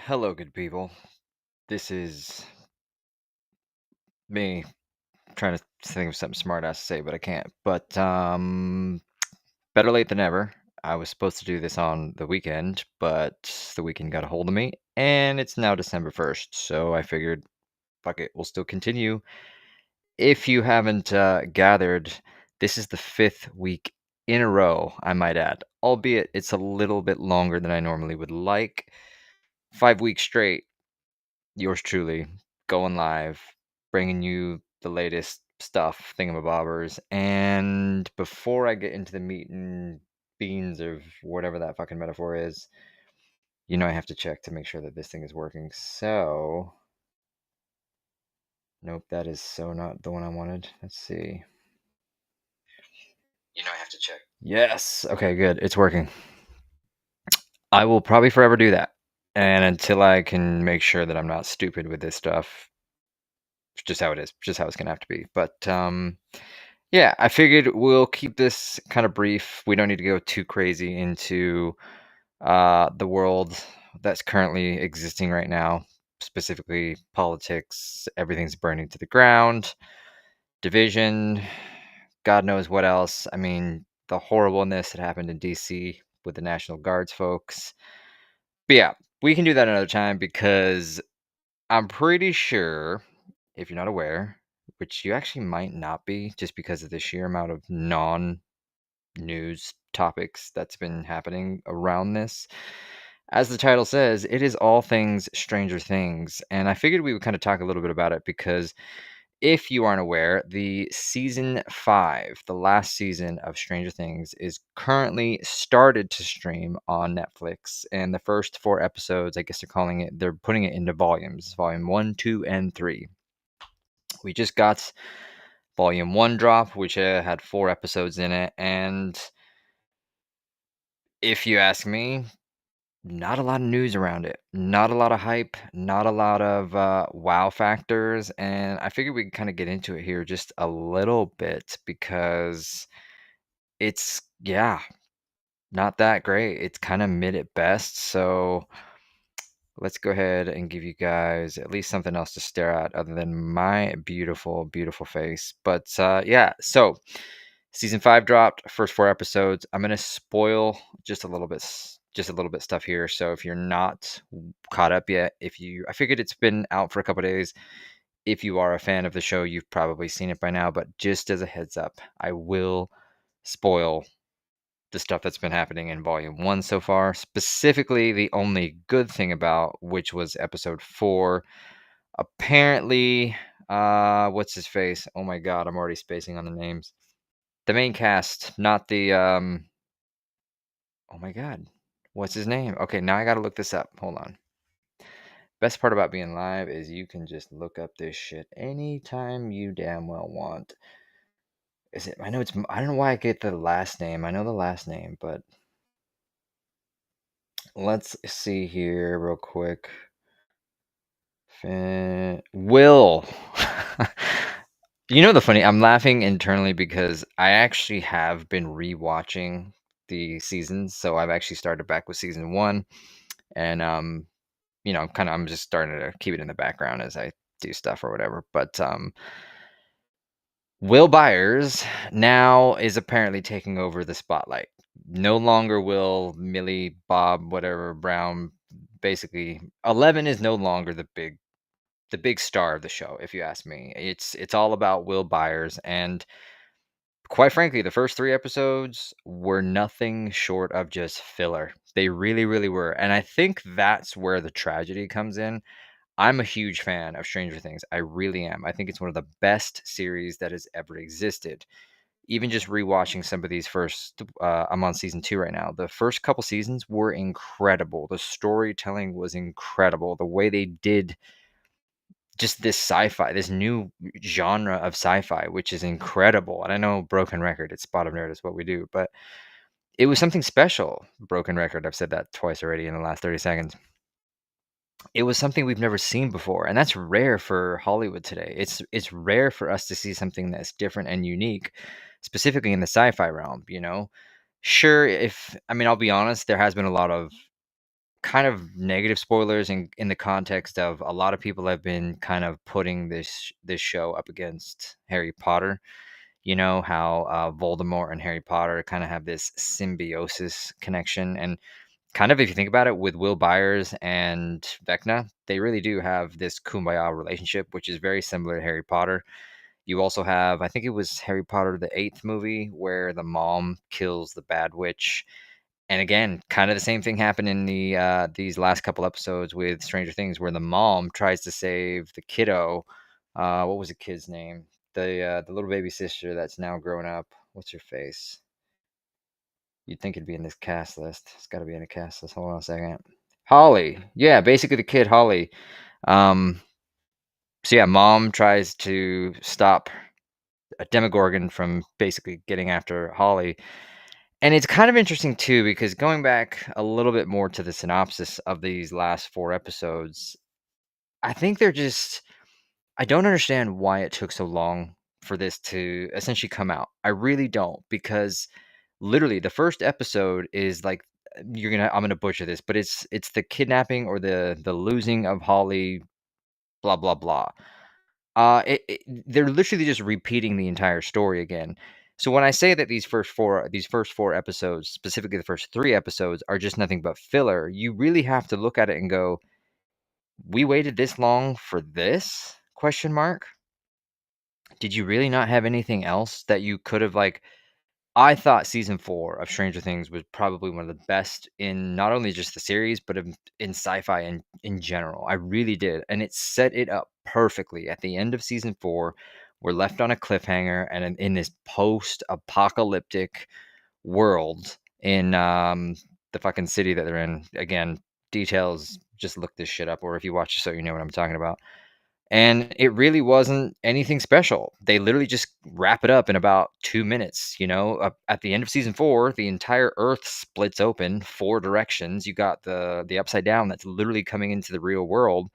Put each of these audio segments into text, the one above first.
Hello, good people. This is me trying to think of something smart ass to say, but I can't. But better late than never. I was supposed to do this on the weekend, but the weekend got a hold of me, and it's now December 1st. So I figured, fuck it, we'll still continue. If you haven't gathered, this is the fifth week in a row, I might add, albeit it's a little bit longer than I normally would like. 5 weeks straight. Yours truly, going live, bringing you the latest stuff, thingamabobbers. And before I get into the meat and beans of whatever that fucking metaphor is, I have to check to make sure that this thing is working. So, nope, that is so not the one I wanted. Let's see. I have to check. Yes. Okay, good. It's working. I will probably forever do that. And until I can make sure that I'm not stupid with this stuff, it's just how it is, just how it's gonna have to be. But yeah, I figured we'll keep this kind of brief. We don't need to go too crazy into the world that's currently existing right now, specifically politics. Everything's burning to the ground, division, God knows what else. I mean, the horribleness that happened in DC with the National Guards folks. But yeah, we can do that another time because I'm pretty sure, if you're not aware, which you actually might not be just because of the sheer amount of non-news topics that's been happening around this. As the title says, it is all things Stranger Things. And I figured we would kind of talk a little bit about it because if you aren't aware, the season 5, the last season of Stranger Things, is currently started to stream on Netflix. And the first 4 episodes, I guess they're putting it into volumes, volume 1, 2, and 3. We just got volume 1 drop, which had 4 episodes in it. And if you ask me, not a lot of news around it, not a lot of hype, not a lot of wow factors. And I figured we could kind of get into it here just a little bit because it's, yeah, not that great. It's kind of mid at best. So let's go ahead and give you guys at least something else to stare at other than my beautiful, beautiful face. But yeah, so season 5 dropped, first 4 episodes. I'm gonna spoil just a little bit, stuff here. So if you're not caught up yet, I figured it's been out for a couple days. If you are a fan of the show, you've probably seen it by now. But just as a heads up, I will spoil the stuff that's been happening in volume 1 so far. Specifically, the only good thing about which was episode 4. Apparently, what's his face? Oh my god, I'm already spacing on the names. The main cast, not the oh my god. What's his name? Okay, now I gotta look this up. Hold on. Best part about being live is you can just look up this shit anytime you damn well want. I don't know why I get the last name. I know the last name, but let's see here real quick. Will. I'm laughing internally because I actually have been rewatching the seasons. So I've actually started back with season 1 and I'm just starting to keep it in the background as I do stuff or whatever. But Will Byers now is apparently taking over the spotlight. No longer will Millie Bob whatever Brown. Basically, 11 is no longer the big star of the show, if you ask me. It's all about Will Byers, and quite frankly, the first 3 episodes were nothing short of just filler. They really, really were, and I think that's where the tragedy comes in. I'm a huge fan of Stranger Things. I really am. I think it's one of the best series that has ever existed. Even just rewatching some of these first, I'm on season 2 right now. The first couple seasons were incredible. The storytelling was incredible. The way they did just this sci-fi, this new genre of sci-fi, which is incredible. And I know broken record, it's spot of nerd is what we do, but it was something special. Broken record. I've said that twice already in the last 30 seconds. It was something we've never seen before, and that's rare for Hollywood today. It's rare for us to see something that's different and unique, specifically in the sci-fi realm. Sure, I'll be honest, there has been a lot of kind of negative spoilers in the context of a lot of people have been kind of putting this show up against Harry Potter. You know how Voldemort and Harry Potter kind of have this symbiosis connection, and kind of if you think about it, with Will Byers and Vecna, they really do have this kumbaya relationship, which is very similar to Harry Potter. You also have, I think it was Harry Potter the eighth movie, where the mom kills the bad witch, and again, kind of the same thing happened in these last couple episodes with Stranger Things, where the mom tries to save the kiddo. What was the kid's name? The little baby sister that's now grown up. What's her face? You'd think it'd be in this cast list. It's got to be in a cast list. Hold on a second. Holly. Yeah, basically the kid Holly. Um, so yeah, mom tries to stop a Demogorgon from basically getting after Holly. And it's kind of interesting too, because going back a little bit more to the synopsis of these last four episodes, I think they're just, I don't understand why it took so long for this to essentially come out. I really don't, because literally the first episode is like, I'm gonna butcher this, but it's the kidnapping or the losing of Holly, blah blah blah. They're literally just repeating the entire story again. So when I say that these first four episodes, specifically the first three episodes, are just nothing but filler, you really have to look at it and go, "We waited this long for this?" Question mark. Did you really not have anything else that you could have like? I thought season 4 of Stranger Things was probably one of the best in not only just the series, but in sci-fi in general. I really did, and it set it up perfectly. At the end of season 4, we're left on a cliffhanger, and in this post-apocalyptic world in the fucking city that they're in. Again, details. Just look this shit up, or if you watch the show, you know what I'm talking about. And it really wasn't anything special. They literally just wrap it up in about 2 minutes, you know? At the end of season 4, the entire Earth splits open 4 directions. You got the Upside Down that's literally coming into the real world,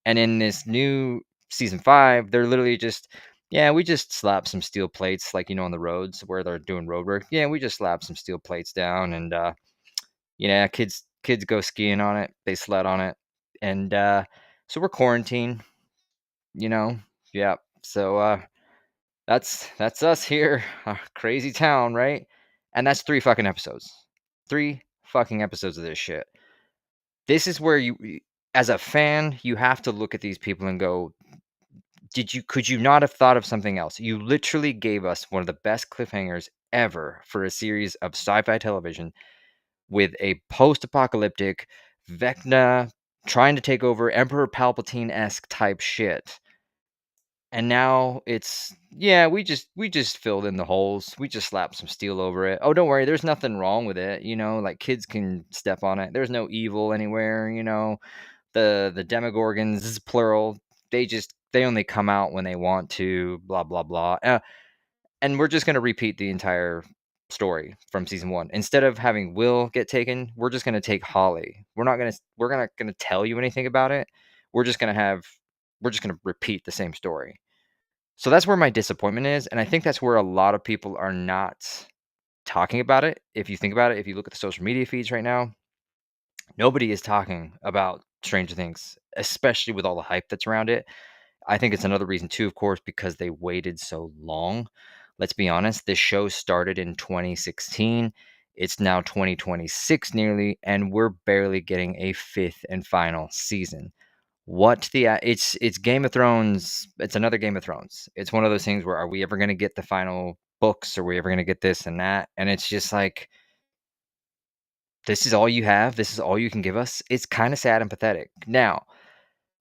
and in this new season 5, they're literally just, "Yeah, we just slapped some steel plates, like, on the roads where they're doing road work. Yeah, we just slapped some steel plates down, and, yeah, kids go skiing on it, they sled on it, and, so we're quarantined." You know? Yeah. So, that's us here, crazy town, right? And that's 3 fucking episodes. 3 fucking episodes of this shit. This is where as a fan, you have to look at these people and go, could you not have thought of something else? You literally gave us one of the best cliffhangers ever for a series of sci-fi television with a post-apocalyptic Vecna trying to take over Emperor Palpatine-esque type shit. And now it's, yeah, we just filled in the holes. We just slapped some steel over it. Oh, don't worry, there's nothing wrong with it. Like kids can step on it. There's no evil anywhere. The Demogorgons, this is plural. They only come out when they want to. Blah blah blah. And we're just gonna repeat the entire story from season 1. Instead of having Will get taken, we're just gonna take Holly. We're not gonna tell you anything about it. We're just gonna have we're just gonna repeat the same story. So that's where my disappointment is, and I think that's where a lot of people are not talking about it. If you think about it, if you look at the social media feeds right now, nobody is talking about Stranger Things, especially with all the hype that's around it. I think it's another reason too, of course, because they waited so long. Let's be honest, this show started in 2016. It's now 2026 nearly, and we're barely getting a fifth and final season. It's Game of Thrones. It's another Game of Thrones. It's one of those things where, are we ever going to get the final books? Are we ever going to get this and that? And it's just like, this is all you have. This is all you can give us. It's kind of sad and pathetic. Now,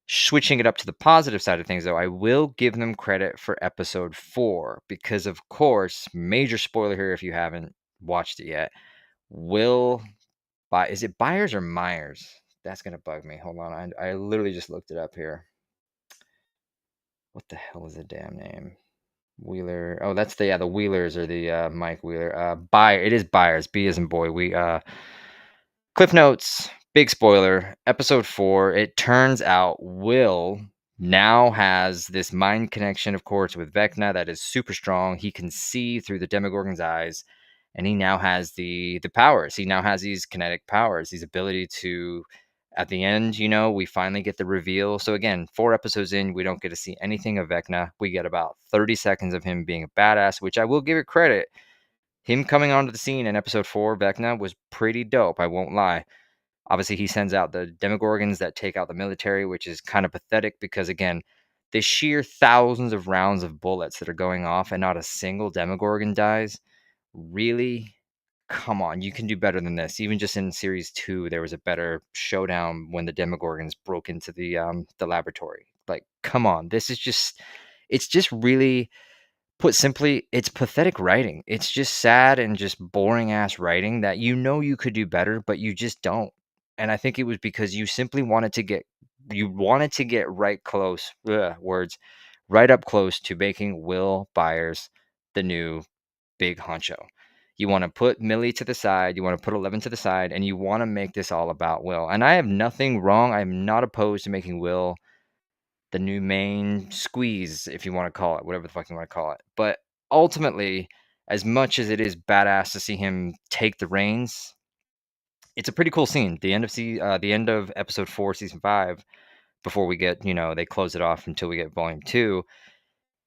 switching it up to the positive side of things, though, I will give them credit for episode 4 because, of course, major spoiler here if you haven't watched it yet. Will is it Byers or Myers? That's gonna bug me. Hold on, I literally just looked it up here. What the hell is the damn name? Wheeler. Oh, that's the Wheelers, or the Mike Wheeler. It is Byers. B as in boy. Cliff notes. Big spoiler. Episode 4. It turns out Will now has this mind connection, of course, with Vecna that is super strong. He can see through the Demogorgon's eyes, and he now has the powers. He now has these kinetic powers, these ability to. At the end, we finally get the reveal. So again, 4 episodes in, we don't get to see anything of Vecna. We get about 30 seconds of him being a badass, which I will give it credit. Him coming onto the scene in episode 4, Vecna, was pretty dope. I won't lie. Obviously, he sends out the Demogorgons that take out the military, which is kind of pathetic because, again, the sheer thousands of rounds of bullets that are going off and not a single Demogorgon dies. Really? Come on, you can do better than this. Even just in series 2, there was a better showdown when the Demogorgons broke into the laboratory. Like, come on, it's just really, put simply, it's pathetic writing. It's just sad and just boring ass writing that you could do better, but you just don't. And I think it was because you wanted to get right close, words, right up close to making Will Byers the new big honcho. You want to put Millie to the side, you want to put 11 to the side, and you want to make this all about Will. And I have nothing wrong. I'm not opposed to making Will the new main squeeze, if you want to call it, whatever the fuck you want to call it. But ultimately, as much as it is badass to see him take the reins, it's a pretty cool scene. The end of episode 4, season 5, before we get, they close it off until we get volume 2.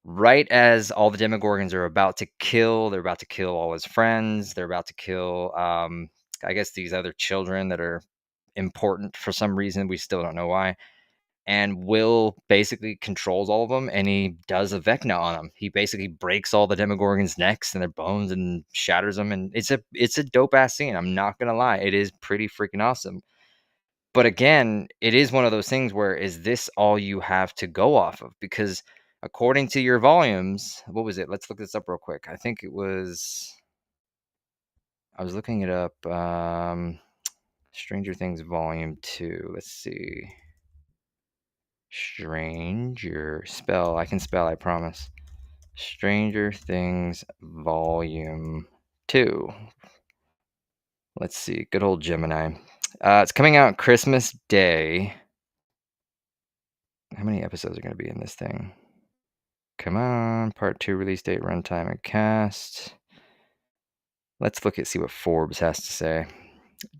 Right as all the Demogorgons are about to kill, they're about to kill all his friends. They're about to kill, I guess, these other children that are important for some reason. We still don't know why. And Will basically controls all of them, and he does a Vecna on them. He basically breaks all the Demogorgons' necks and their bones and shatters them. And it's a dope ass scene. I'm not gonna lie, it is pretty freaking awesome. But again, it is one of those things where, is this all you have to go off of? Because according to your volumes, what was it? Let's look this up real quick. I think it was. I was looking it up. Stranger Things Volume 2. Let's see. Stranger spell. I can spell, I promise. Stranger Things Volume 2. Let's see. Good old Gemini. It's coming out Christmas Day. How many episodes are going to be in this thing? Come on. Part 2 release date, runtime, and cast. Let's see what Forbes has to say.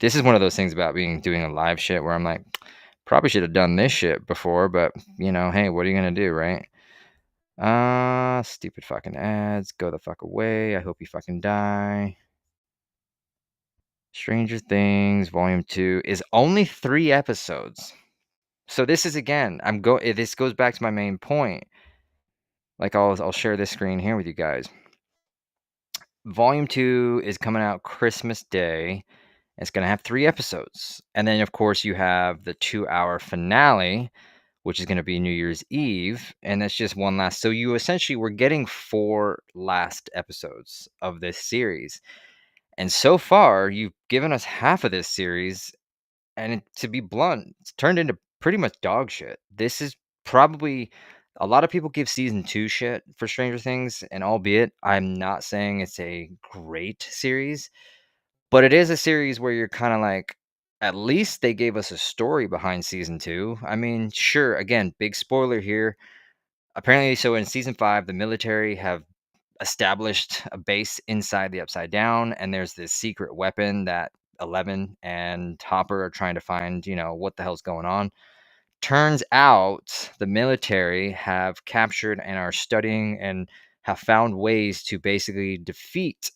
This is one of those things about doing a live shit where I'm like, probably should have done this shit before, but hey, what are you gonna do, right? Stupid fucking ads. Go the fuck away. I hope you fucking die. Stranger Things Volume 2 is only 3 episodes. So this is, again, this goes back to my main point. Like, I'll share this screen here with you guys. Volume 2 is coming out Christmas Day. It's going to have 3 episodes. And then, of course, you have the 2-hour finale, which is going to be New Year's Eve. And that's just one last. So you essentially were getting 4 last episodes of this series. And so far, you've given us half of this series. And to be blunt, it's turned into pretty much dog shit. This is probably. A lot of people give season 2 shit for Stranger Things. And albeit, I'm not saying it's a great series. But it is a series where you're kind of like, at least they gave us a story behind season 2. I mean, sure, again, big spoiler here. Apparently, so in season 5, the military have established a base inside the Upside Down, and there's this secret weapon that 11 and Hopper are trying to find, what the hell's going on. Turns out the military have captured and are studying and have found ways to basically defeat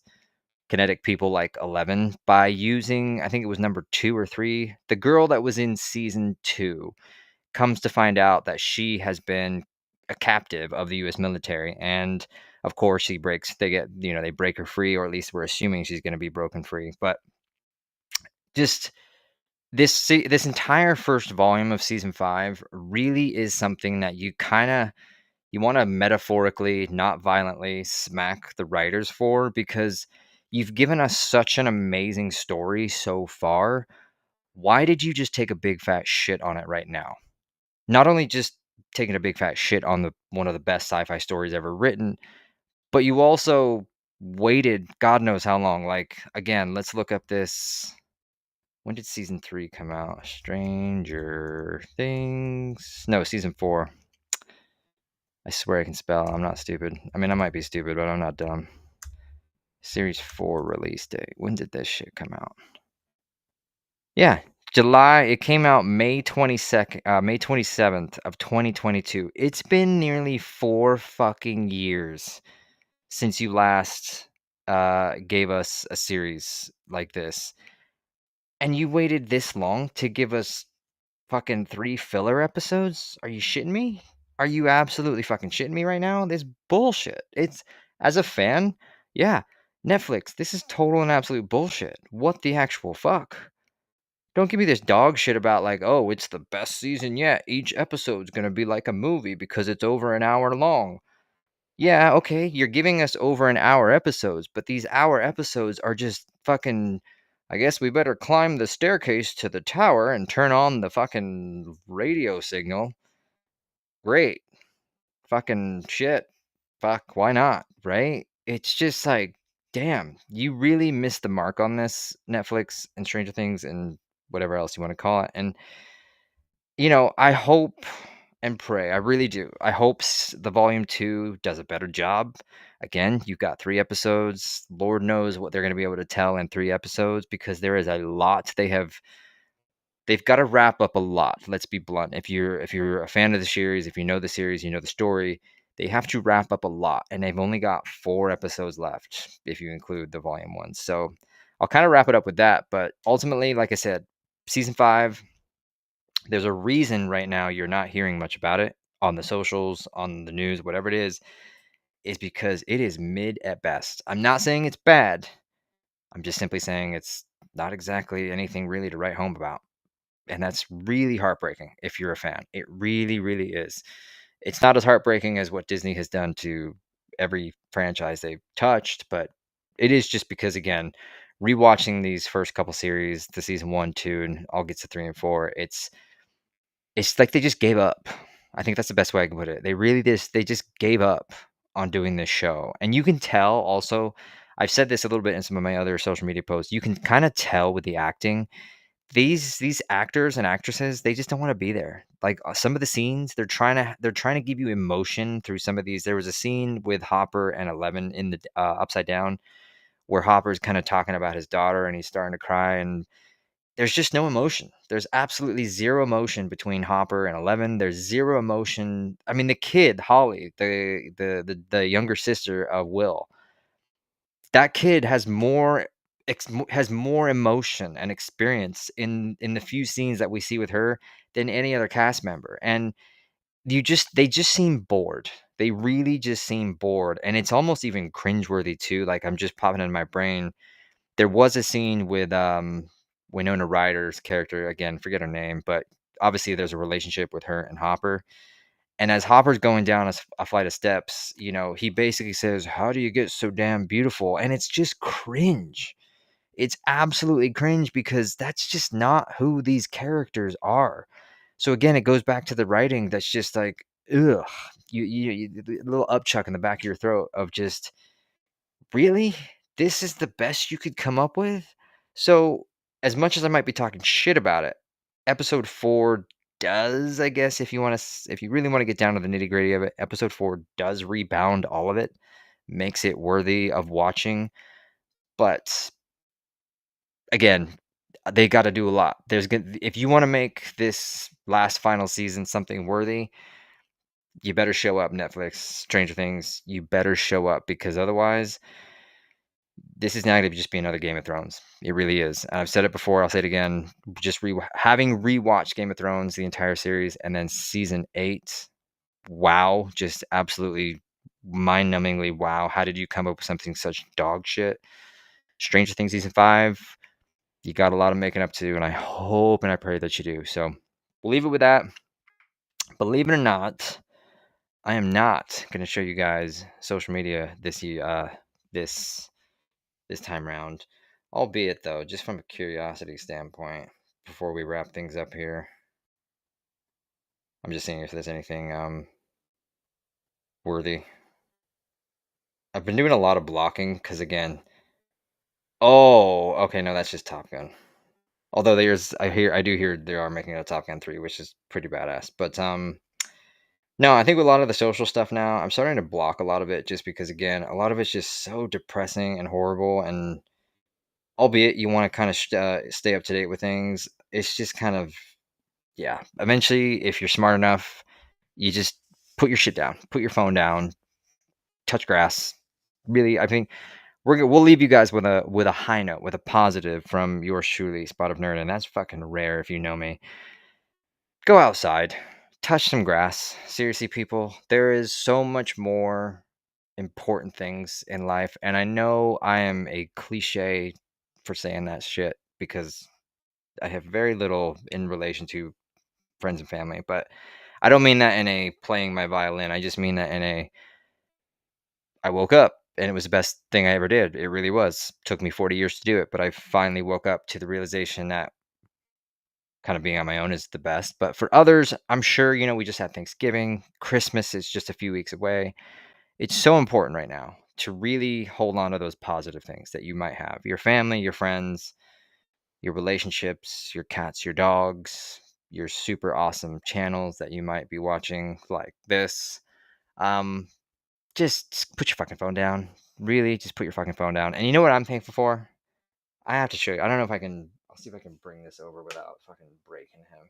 kinetic people like 11 by using, I think it was number 2 or 3, the girl that was in season 2 comes to find out that she has been a captive of the US military, and of course they break her free, or at least we're assuming she's going to be broken free. But just this entire first volume of season 5 really is something that you want to metaphorically, not violently, smack the writers for, because you've given us such an amazing story so far. Why did you just take a big fat shit on it right now? Not only just taking a big fat shit on one of the best sci-fi stories ever written, but you also waited God knows how long. Like, again, let's look up this. When did season 3 come out? Stranger Things. No, season 4. I swear I can spell. I'm not stupid. I mean, I might be stupid, but I'm not dumb. Series 4 release date. When did this shit come out? Yeah, July. It came out May 22nd, May 27th of 2022. It's been nearly 4 fucking years since you last gave us a series like this. And you waited this long to give us fucking 3 filler episodes? Are you shitting me? Are you absolutely fucking shitting me right now? This bullshit. It's as a fan, yeah, Netflix, this is total and absolute bullshit. What the actual fuck? Don't give me this dog shit about like, oh, it's the best season yet. Each episode's gonna be like a movie because it's over an hour long. Yeah, okay, you're giving us over an hour episodes, but these hour episodes are just fucking. I guess we better climb the staircase to the tower and turn on the fucking radio signal. Great. Fucking shit. Fuck, why not? Right? It's just like, damn, you really missed the mark on this, Netflix and Stranger Things and whatever else you want to call it. And I hope and pray, I really do. I hope the volume 2 does a better job. Again, you've got 3 episodes. Lord knows what they're going to be able to tell in 3 episodes because there is a lot they've got to wrap up a lot. Let's be blunt. If you're a fan of the series, if you know the series, you know the story, they have to wrap up a lot and they've only got 4 episodes left if you include the volume ones. So, I'll kind of wrap it up with that, but ultimately, like I said, season 5, there's a reason right now you're not hearing much about it on the socials, on the news, whatever it is because it is mid at best. I'm not saying it's bad. I'm just simply saying it's not exactly anything really to write home about. And that's really heartbreaking if you're a fan. It really, really is. It's not as heartbreaking as what Disney has done to every franchise they've touched, but it is just because, again, rewatching these first couple series, the season 1, 2, and I'll get to 3 and 4, it's like they just gave up. I think that's the best way I can put it. They just gave up on doing this show. And you can tell also, I've said this a little bit in some of my other social media posts. You can kind of tell with the acting, these actors and actresses, they just don't want to be there. Like some of the scenes, they're trying to give you emotion through some of these. There was a scene with Hopper and Eleven in the Upside Down where Hopper's kind of talking about his daughter and he's starting to cry and there's just no emotion. There's absolutely zero emotion between Hopper and Eleven. There's zero emotion. I mean, the kid Holly, the younger sister of Will, that kid has more emotion and experience in the few scenes that we see with her than any other cast member. And they just seem bored. They really just seem bored, and it's almost even cringeworthy too. Like I'm just popping in my brain there was a scene with Winona Ryder's character, again, forget her name, but obviously there's a relationship with her and Hopper. And as Hopper's going down a flight of steps, he basically says, "How do you get so damn beautiful?" And it's just cringe. It's absolutely cringe because that's just not who these characters are. So again, it goes back to the writing that's just like, ugh, a little upchuck in the back of your throat of just really? This is the best you could come up with? So, as much as I might be talking shit about it, episode 4 does, I guess, if you really want to get down to the nitty-gritty of it, episode 4 does rebound all of it, makes it worthy of watching. But again, they got to do a lot. If you want to make this last final season something worthy, you better show up, Netflix, Stranger Things. You better show up because otherwise this is now going to just be another Game of Thrones. It really is. And I've said it before. I'll say it again. Just having rewatched Game of Thrones, the entire series, and then season 8. Wow, just absolutely mind-numbingly wow. How did you come up with something such dog shit? Stranger Things season 5. You got a lot of making up to, and I hope and I pray that you do. So we'll leave it with that. Believe it or not, I am not going to show you guys social media this year, this time round. Albeit, though, just from a curiosity standpoint, before we wrap things up here, I'm just seeing if there's anything worthy. I've been doing a lot of blocking because, again, oh, okay, no, that's just Top Gun. Although I do hear they are making a Top Gun 3, which is pretty badass. But No, I think with a lot of the social stuff now, I'm starting to block a lot of it just because, again, a lot of it's just so depressing and horrible. And albeit you want to kind of stay up to date with things, it's just kind of, yeah. Eventually, if you're smart enough, you just put your shit down, put your phone down, touch grass. Really, I think we'll leave you guys with a high note, with a positive from yours truly, Spot of Nerd, and that's fucking rare if you know me. Go outside, touch some grass. Seriously, people, there is so much more important things in life. And I know I am a cliche for saying that shit because I have very little in relation to friends and family, but I don't mean that in a playing my violin. I just mean that in a I woke up and it was the best thing I ever did. It really was. Took me 40 years to do it, but I finally woke up to the realization that kind of being on my own is the best. But for others, I'm sure, we just had Thanksgiving. Christmas is just a few weeks away. It's so important right now to really hold on to those positive things that you might have. Your family, your friends, your relationships, your cats, your dogs, your super awesome channels that you might be watching like this. Um, just put your fucking phone down. Really, just put your fucking phone down. And you know what I'm thankful for? I have to show you. I don't know if I can. I'll see if I can bring this over without fucking breaking him.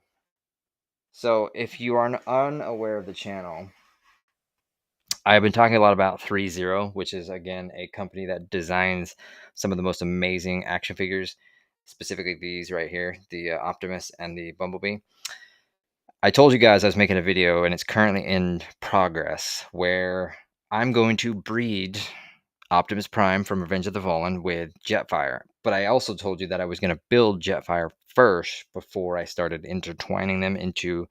So, if you are unaware of the channel, I've been talking a lot about 3Zero, which is again a company that designs some of the most amazing action figures, specifically these right here, the Optimus and the Bumblebee. I told you guys I was making a video, and it's currently in progress where I'm going to breed Optimus Prime from Revenge of the Fallen with Jetfire. But I also told you that I was going to build Jetfire first before I started intertwining them into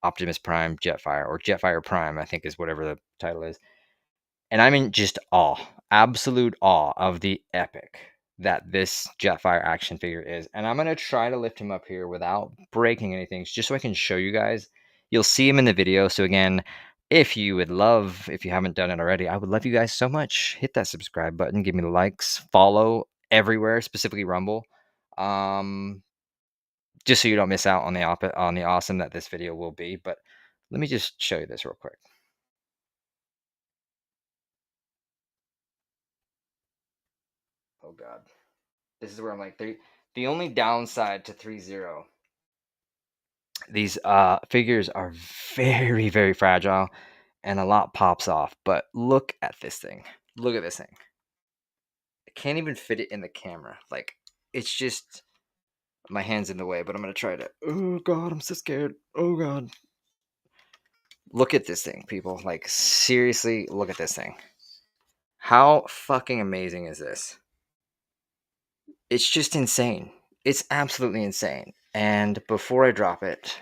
Optimus Prime Jetfire, or Jetfire Prime, I think is whatever the title is. And I'm in just awe, absolute awe of the epic that this Jetfire action figure is. And I'm going to try to lift him up here without breaking anything, just so I can show you guys. You'll see him in the video. So again, if you would love, if you haven't done it already, I would love you guys so much. Hit that subscribe button, give me the likes, follow everywhere, specifically Rumble. Just so you don't miss out on the awesome that this video will be. But let me just show you this real quick. Oh God. This is where I'm like, the only downside to 3Zero, these figures are very, very fragile and a lot pops off. But look at this thing. Look at this thing. I can't even fit it in the camera. Like, it's just, my hand's in the way, but I'm going to try to. Oh God, I'm so scared. Oh God. Look at this thing, people. Like, seriously, look at this thing. How fucking amazing is this? It's just insane. It's absolutely insane. And before I drop it,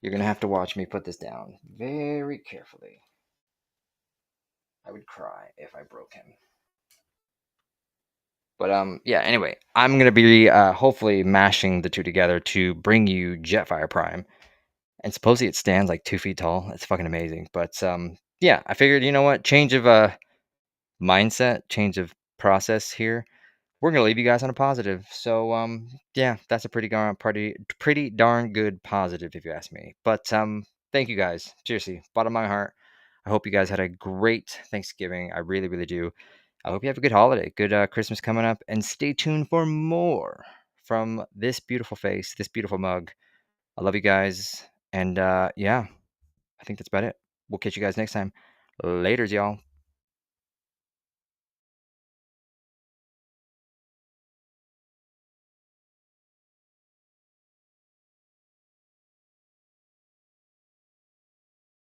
you're going to have to watch me put this down very carefully. I would cry if I broke him. But yeah, anyway, I'm going to be hopefully mashing the two together to bring you Jetfire Prime. And supposedly it stands like 2 feet tall. It's fucking amazing. But yeah, I figured, you know what? Change of mindset, change of process here. We're gonna leave you guys on a positive. So yeah, that's a pretty darn good positive if you ask me. But thank you guys. Seriously, bottom of my heart. I hope you guys had a great Thanksgiving. I really, really do. I hope you have a good holiday, good Christmas coming up, and stay tuned for more from this beautiful face, this beautiful mug. I love you guys, and yeah, I think that's about it. We'll catch you guys next time. Laters, y'all.